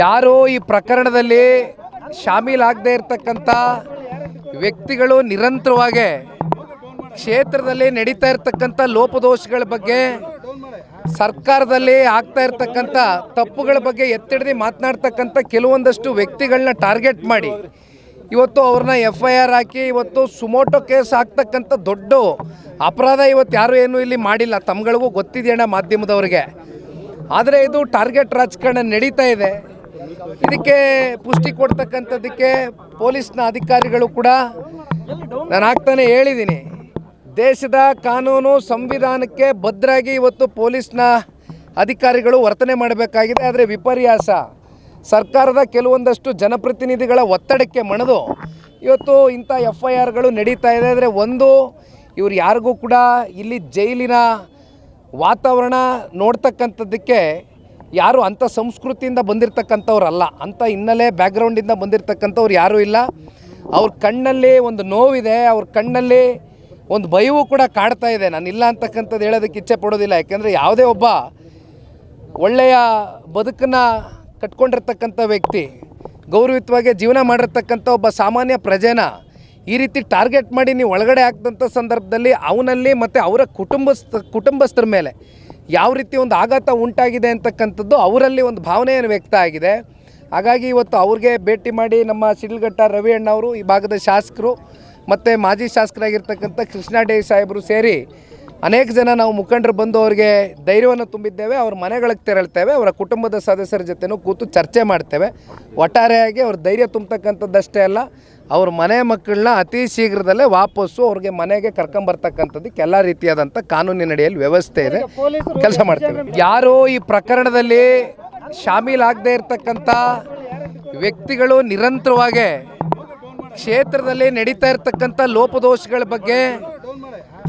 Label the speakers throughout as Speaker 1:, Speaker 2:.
Speaker 1: ಯಾರು ಈ ಪ್ರಕರಣದಲ್ಲಿ ಶಾಮೀಲಾಗದೇ ಇರತಕ್ಕಂಥ ವ್ಯಕ್ತಿಗಳು ನಿರಂತರವಾಗಿ ಕ್ಷೇತ್ರದಲ್ಲಿ ನಡೀತಾ ಇರತಕ್ಕಂಥ ಲೋಪದೋಷಗಳ ಬಗ್ಗೆ, ಸರ್ಕಾರದಲ್ಲಿ ಆಗ್ತಾ ಇರತಕ್ಕಂಥ ತಪ್ಪುಗಳ ಬಗ್ಗೆ ಎತ್ತಿಡಿದು ಮಾತನಾಡ್ತಕ್ಕಂಥ ಕೆಲವೊಂದಷ್ಟು ವ್ಯಕ್ತಿಗಳನ್ನ ಟಾರ್ಗೆಟ್ ಮಾಡಿ ಇವತ್ತು ಅವ್ರನ್ನ FIR ಹಾಕಿ ಇವತ್ತು ಸುಮೋಟೋ ಕೇಸ್ ಹಾಕ್ತಕ್ಕಂಥ ದೊಡ್ಡ ಅಪರಾಧ ಇವತ್ತು ಯಾರು ಏನೂ ಇಲ್ಲಿ ಮಾಡಿಲ್ಲ. ತಮ್ಗಳಿಗೂ ಗೊತ್ತಿದೆಯಣ್ಣ ಮಾಧ್ಯಮದವ್ರಿಗೆ. ಆದರೆ ಇದು ಟಾರ್ಗೆಟ್ ರಾಜಕಾರಣ ನಡೀತಾ ಇದೆ. ಇದಕ್ಕೆ ಪುಷ್ಟಿ ಕೊಡ್ತಕ್ಕಂಥದ್ದಕ್ಕೆ ಪೊಲೀಸ್ನ ಅಧಿಕಾರಿಗಳು ಕೂಡ ನಾನು ಆಗ್ತಾನೆ ಹೇಳಿದ್ದೀನಿ, ದೇಶದ ಕಾನೂನು ಸಂವಿಧಾನಕ್ಕೆ ಬದ್ಧರಾಗಿ ಇವತ್ತು ಪೊಲೀಸ್ನ ಅಧಿಕಾರಿಗಳು ವರ್ತನೆ ಮಾಡಬೇಕಾಗಿದೆ. ಆದರೆ ವಿಪರ್ಯಾಸ, ಸರ್ಕಾರದ ಕೆಲವೊಂದಷ್ಟು ಜನಪ್ರತಿನಿಧಿಗಳ ಒತ್ತಡಕ್ಕೆ ಮಣಿದು ಇವತ್ತು ಇಂಥ FIRಗಳು ನಡೀತಾ ಇದೆ. ಆದರೆ ಒಂದು, ಇವ್ರು ಯಾರಿಗೂ ಕೂಡ ಇಲ್ಲಿ ಜೈಲಿನ ವಾತಾವರಣ ನೋಡ್ತಕ್ಕಂಥದ್ದಕ್ಕೆ ಯಾರು ಅಂಥ ಸಂಸ್ಕೃತಿಯಿಂದ ಬಂದಿರತಕ್ಕಂಥವ್ರಲ್ಲ, ಅಂಥ ಹಿನ್ನೆಲೆ ಬ್ಯಾಕ್ಗ್ರೌಂಡಿಂದ ಬಂದಿರತಕ್ಕಂಥವ್ರು ಯಾರೂ ಇಲ್ಲ. ಅವ್ರ ಕಣ್ಣಲ್ಲಿ ಒಂದು ನೋವಿದೆ, ಅವ್ರ ಕಣ್ಣಲ್ಲಿ ಒಂದು ಭಯವೂ ಕೂಡ ಕಾಡ್ತಾ ಇದೆ. ನಾನು ಇಲ್ಲ ಅಂತಕ್ಕಂಥದ್ದು ಹೇಳೋದಕ್ಕೆ ಇಚ್ಛೆ ಪಡೋದಿಲ್ಲ. ಯಾಕೆಂದರೆ ಯಾವುದೇ ಒಬ್ಬ ಒಳ್ಳೆಯ ಬದುಕನ್ನು ಕಟ್ಕೊಂಡಿರ್ತಕ್ಕಂಥ ವ್ಯಕ್ತಿ, ಗೌರವಯುತವಾಗಿ ಜೀವನ ಮಾಡಿರ್ತಕ್ಕಂಥ ಒಬ್ಬ ಸಾಮಾನ್ಯ ಪ್ರಜೆನ ಈ ರೀತಿ ಟಾರ್ಗೆಟ್ ಮಾಡಿ ನೀವು ಒಳಗಡೆ ಹಾಕಿದಂಥ ಸಂದರ್ಭದಲ್ಲಿ ಅವನಲ್ಲಿ ಮತ್ತು ಅವರ ಕುಟುಂಬಸ್ಥರ ಮೇಲೆ ಯಾವ ರೀತಿ ಒಂದು ಆಘಾತ ಉಂಟಾಗಿದೆ ಅಂತಕ್ಕಂಥದ್ದು ಅವರಲ್ಲಿ ಒಂದು ಭಾವನೆಯನ್ನು ವ್ಯಕ್ತ ಆಗಿದೆ. ಹಾಗಾಗಿ ಇವತ್ತು ಅವ್ರಿಗೆ ಭೇಟಿ ಮಾಡಿ ನಮ್ಮ ಶಿಡ್ಲಘಟ್ಟ ರವಿ ಅಣ್ಣವರು, ಈ ಭಾಗದ ಶಾಸಕರು ಮತ್ತು ಮಾಜಿ ಶಾಸಕರಾಗಿರ್ತಕ್ಕಂಥ ಕೃಷ್ಣ ಡಿ ಸಾಹೇಬರು ಸೇರಿ ಅನೇಕ ಜನ ನಾವು ಮುಖಂಡರು ಬಂದು ಅವರಿಗೆ ಧೈರ್ಯವನ್ನು ತುಂಬಿದ್ದೇವೆ. ಅವ್ರ ಮನೆಗಳಿಗೆ ತೆರಳ್ತೇವೆ, ಅವರ ಕುಟುಂಬದ ಸದಸ್ಯರ ಜೊತೆನೂ ಕೂತು ಚರ್ಚೆ ಮಾಡ್ತೇವೆ. ಒಟ್ಟಾರೆಯಾಗಿ ಅವ್ರ ಧೈರ್ಯ ತುಂಬತಕ್ಕಂಥದ್ದಷ್ಟೇ ಅಲ್ಲ, ಅವ್ರ ಮನೆ ಮಕ್ಕಳನ್ನ ಅತಿ ಶೀಘ್ರದಲ್ಲೇ ವಾಪಸ್ಸು ಅವ್ರಿಗೆ ಮನೆಗೆ ಕರ್ಕೊಂಬರ್ತಕ್ಕಂಥದ್ದಕ್ಕೆ ಎಲ್ಲ ರೀತಿಯಾದಂಥ ಕಾನೂನಿನಡಿಯಲ್ಲಿ ವ್ಯವಸ್ಥೆ ಇದೆ, ಕೆಲಸ ಮಾಡ್ತೇವೆ. ಯಾರು ಈ ಪ್ರಕರಣದಲ್ಲಿ ಶಾಮೀಲಾಗದೇ ಇರತಕ್ಕಂಥ ವ್ಯಕ್ತಿಗಳು ನಿರಂತರವಾಗಿ ಕ್ಷೇತ್ರದಲ್ಲಿ ನಡೀತಾ ಇರತಕ್ಕಂಥ ಲೋಪದೋಷಗಳ ಬಗ್ಗೆ,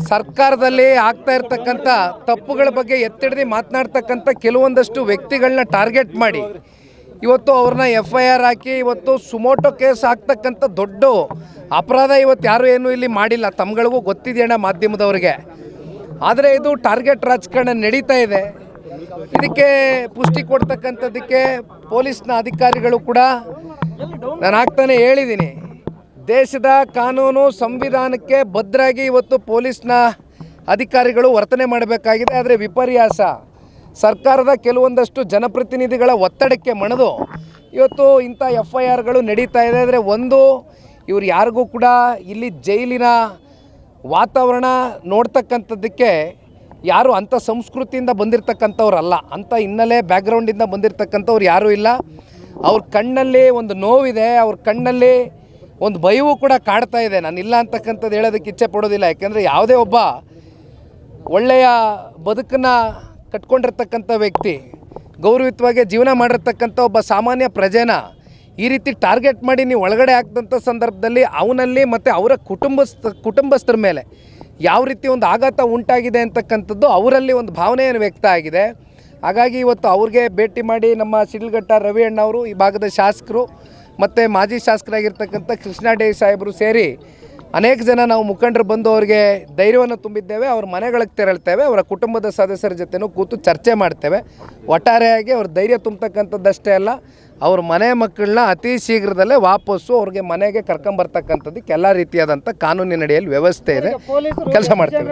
Speaker 1: ಸರ್ಕಾರದಲ್ಲಿ ಆಗ್ತಾ ಇರತಕ್ಕಂಥ ತಪ್ಪುಗಳ ಬಗ್ಗೆ ಎತ್ತಿಡಿದು ಮಾತನಾಡ್ತಕ್ಕಂಥ ಕೆಲವೊಂದಷ್ಟು ವ್ಯಕ್ತಿಗಳನ್ನ ಟಾರ್ಗೆಟ್ ಮಾಡಿ ಇವತ್ತು ಅವ್ರನ್ನ FIR ಹಾಕಿ ಇವತ್ತು ಸುಮೋಟೋ ಕೇಸ್ ಹಾಕ್ತಕ್ಕಂಥ ದೊಡ್ಡ ಅಪರಾಧ ಇವತ್ತು ಯಾರು ಏನೂ ಇಲ್ಲಿ ಮಾಡಿಲ್ಲ. ತಮ್ಗಳಿಗೂ ಗೊತ್ತಿದೆಯಣ್ಣ ಮಾಧ್ಯಮದವ್ರಿಗೆ. ಆದರೆ ಇದು ಟಾರ್ಗೆಟ್ ರಾಜಕಾರಣ ನಡೀತಾ ಇದೆ. ಇದಕ್ಕೆ ಪುಷ್ಟಿ ಕೊಡ್ತಕ್ಕಂಥದ್ದಕ್ಕೆ ಪೊಲೀಸ್ನ ಅಧಿಕಾರಿಗಳು ಕೂಡ ನಾನು ಆಗ್ತಾನೆ ಹೇಳಿದ್ದೀನಿ, ದೇಶದ ಕಾನೂನು ಸಂವಿಧಾನಕ್ಕೆ ಬದ್ಧರಾಗಿ ಇವತ್ತು ಪೊಲೀಸ್ನ ಅಧಿಕಾರಿಗಳು ವರ್ತನೆ ಮಾಡಬೇಕಾಗಿದೆ. ಆದರೆ ವಿಪರ್ಯಾಸ, ಸರ್ಕಾರದ ಕೆಲವೊಂದಷ್ಟು ಜನಪ್ರತಿನಿಧಿಗಳ ಒತ್ತಡಕ್ಕೆ ಮಣಿದು ಇವತ್ತು ಇಂಥ FIRಗಳು ನಡೀತಾ ಇದೆ. ಆದರೆ ಒಂದು, ಇವ್ರು ಯಾರಿಗೂ ಕೂಡ ಇಲ್ಲಿ ಜೈಲಿನ ವಾತಾವರಣ ನೋಡ್ತಕ್ಕಂಥದ್ದಕ್ಕೆ ಯಾರು ಅಂಥ ಸಂಸ್ಕೃತಿಯಿಂದ ಬಂದಿರತಕ್ಕಂಥವ್ರಲ್ಲ, ಅಂಥ ಹಿನ್ನೆಲೆ ಬ್ಯಾಕ್ಗ್ರೌಂಡಿಂದ ಬಂದಿರತಕ್ಕಂಥವ್ರು ಯಾರೂ ಇಲ್ಲ. ಅವ್ರ ಕಣ್ಣಲ್ಲಿ ಒಂದು ನೋವಿದೆ, ಅವ್ರ ಕಣ್ಣಲ್ಲಿ ಒಂದು ಭಯವೂ ಕೂಡ ಕಾಡ್ತಾ ಇದೆ. ನಾನು ಇಲ್ಲ ಅಂತಕ್ಕಂಥದ್ದು ಹೇಳೋದಕ್ಕೆ ಇಚ್ಛೆ ಪಡೋದಿಲ್ಲ. ಯಾಕೆಂದರೆ ಯಾವುದೇ ಒಬ್ಬ ಒಳ್ಳೆಯ ಬದುಕನ್ನು ಕಟ್ಕೊಂಡಿರ್ತಕ್ಕಂಥ ವ್ಯಕ್ತಿ, ಗೌರವಯುತವಾಗಿ ಜೀವನ ಮಾಡಿರ್ತಕ್ಕಂಥ ಒಬ್ಬ ಸಾಮಾನ್ಯ ಪ್ರಜೆನ ಈ ರೀತಿ ಟಾರ್ಗೆಟ್ ಮಾಡಿ ನೀವು ಒಳಗಡೆ ಹಾಕಿದಂಥ ಸಂದರ್ಭದಲ್ಲಿ ಅವನಲ್ಲಿ ಮತ್ತು ಅವರ ಕುಟುಂಬಸ್ಥರ ಮೇಲೆ ಯಾವ ರೀತಿ ಒಂದು ಆಘಾತ ಉಂಟಾಗಿದೆ ಅಂತಕ್ಕಂಥದ್ದು ಅವರಲ್ಲಿ ಒಂದು ಭಾವನೆಯನ್ನು ವ್ಯಕ್ತ ಆಗಿದೆ. ಹಾಗಾಗಿ ಇವತ್ತು ಅವ್ರಿಗೆ ಭೇಟಿ ಮಾಡಿ ನಮ್ಮ ಶಿಡ್ಲಘಟ್ಟ ರವಿ ಅಣ್ಣವರು, ಈ ಭಾಗದ ಶಾಸಕರು ಮತ್ತು ಮಾಜಿ ಶಾಸಕರಾಗಿರ್ತಕ್ಕಂಥ ಕೃಷ್ಣ ಡಿ ಸಾಹೇಬರು ಸೇರಿ ಅನೇಕ ಜನ ನಾವು ಮುಖಂಡರು ಬಂದು ಅವರಿಗೆ ಧೈರ್ಯವನ್ನು ತುಂಬಿದ್ದೇವೆ. ಅವ್ರ ಮನೆಗಳಿಗೆ ತೆರಳ್ತೇವೆ, ಅವರ ಕುಟುಂಬದ ಸದಸ್ಯರ ಜೊತೆನೂ ಕೂತು ಚರ್ಚೆ ಮಾಡ್ತೇವೆ. ಒಟ್ಟಾರೆಯಾಗಿ ಅವ್ರ ಧೈರ್ಯ ತುಂಬತಕ್ಕಂಥದ್ದಷ್ಟೇ ಅಲ್ಲ, ಅವ್ರ ಮನೆ ಮಕ್ಕಳನ್ನ ಅತಿ ಶೀಘ್ರದಲ್ಲೇ ವಾಪಸ್ಸು ಅವ್ರಿಗೆ ಮನೆಗೆ ಕರ್ಕೊಂಬರ್ತಕ್ಕಂಥದ್ದಕ್ಕೆ ಎಲ್ಲ ರೀತಿಯಾದಂಥ ಕಾನೂನಿನಡಿಯಲ್ಲಿ ವ್ಯವಸ್ಥೆ ಇದೆ, ಕೆಲಸ ಮಾಡ್ತೇವೆ.